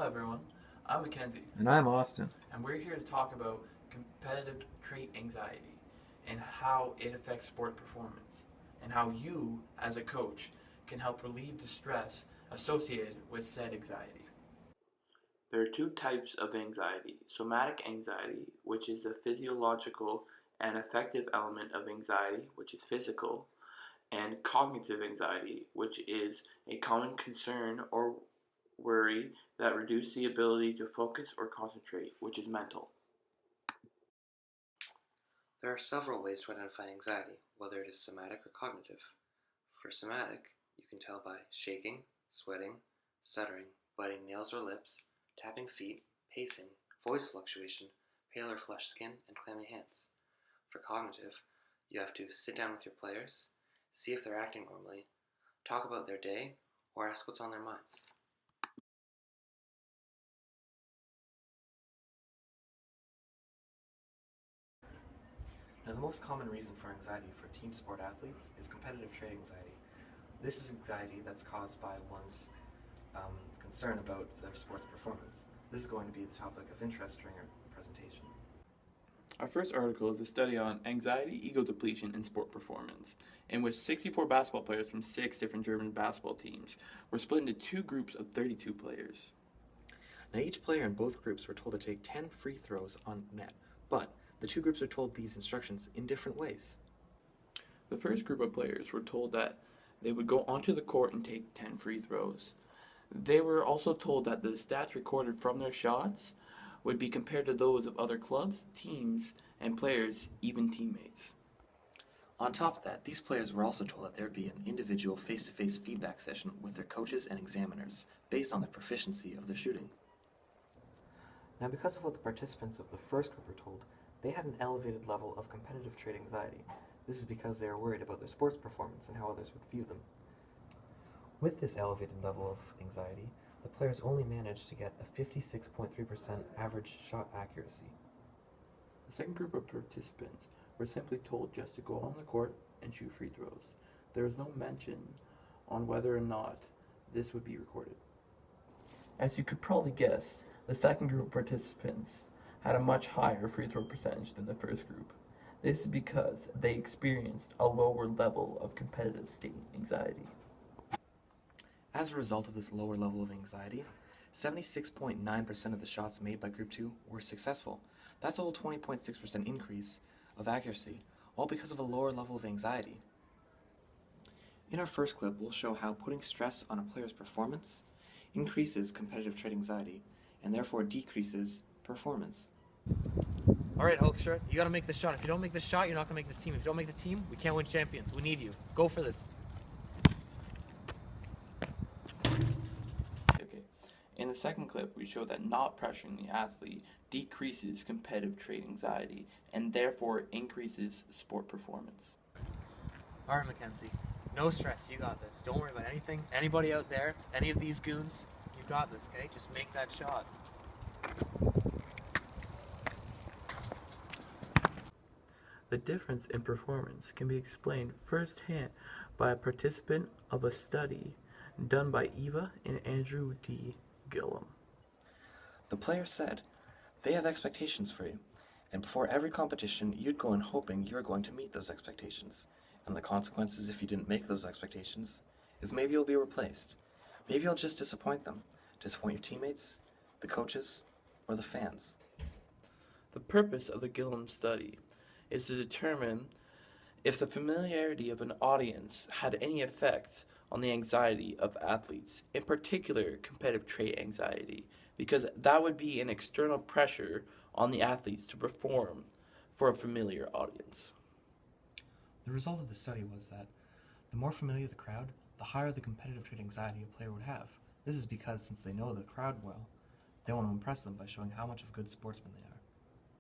Hello everyone, I'm MacKenzie, And I'm Austin. and we're here to talk about competitive trait anxiety and how it affects sport performance, and how you, as a coach, can help relieve the stress associated with said anxiety. There are two types of anxiety: somatic anxiety, which is a physiological and affective element of anxiety, which is physical, and cognitive anxiety, which is a common concern or worry that reduce the ability to focus or concentrate, which is mental. There are several ways to identify anxiety, whether it is somatic or cognitive. For somatic, you can tell by shaking, sweating, stuttering, biting nails or lips, tapping feet, pacing, voice fluctuation, pale or flushed skin, and clammy hands. For cognitive, you have to sit down with your players, see if they're acting normally, talk about their day, or ask what's on their minds. Now, the most common reason for anxiety for team sport athletes is competitive trait anxiety. This is anxiety that's caused by one's concern about their sport's performance. This is going to be the topic of interest during our presentation. Our first article is a study on anxiety ego depletion in sport performance, in which 64 basketball players from 6 different German basketball teams were split into two groups of 32 players. Now, each player in both groups were told to take 10 free throws on net, but the two groups are told these instructions in different ways. The first group of players were told that they would go onto the court and take 10 free throws. They were also told that the stats recorded from their shots would be compared to those of other clubs, teams, and players, even teammates. On top of that, these players were also told that there would be an individual face-to-face feedback session with their coaches and examiners based on the proficiency of their shooting. Now, because of what the participants of the first group were told, they had an elevated level of competitive trait anxiety. This is because they are worried about their sports performance and how others would view them. With this elevated level of anxiety, the players only managed to get a 56.3% average shot accuracy. The second group of participants were simply told just to go on the court and shoot free throws. There was no mention on whether or not this would be recorded. As you could probably guess, the second group of participants had a much higher free throw percentage than the first group. This is because they experienced a lower level of competitive state anxiety. As a result of this lower level of anxiety, 76.9% of the shots made by Group 2 were successful. That's a whole 20.6% increase of accuracy, all because of a lower level of anxiety. In our first clip, we'll show how putting stress on a player's performance increases competitive trait anxiety and therefore decreases performance. All right, Hoekstra, you got to make the shot. If you don't make the shot, you're not going to make the team. If you don't make the team, we can't win champions. We need you. Go for this. Okay. In the second clip, we show that not pressuring the athlete decreases competitive trait anxiety and therefore increases sport performance. All right, MacKenzie. No stress. You got this. Don't worry about anything. Anybody out there, any of these goons, you got this, okay? Just make that shot. The difference in performance can be explained firsthand by a participant of a study done by Eva and Andrew D. Gillum. The player said, "They have expectations for you, and before every competition, you'd go in hoping you're going to meet those expectations. And the consequences if you didn't make those expectations is maybe you'll be replaced. Maybe you'll just disappoint them, disappoint your teammates, the coaches, or the fans." The purpose of the Gillum study is to determine if the familiarity of an audience had any effect on the anxiety of athletes, in particular competitive trait anxiety, because that would be an external pressure on the athletes to perform for a familiar audience. The result of the study was that the more familiar the crowd, the higher the competitive trait anxiety a player would have. This is because since they know the crowd well, they want to impress them by showing how much of a good sportsman they are.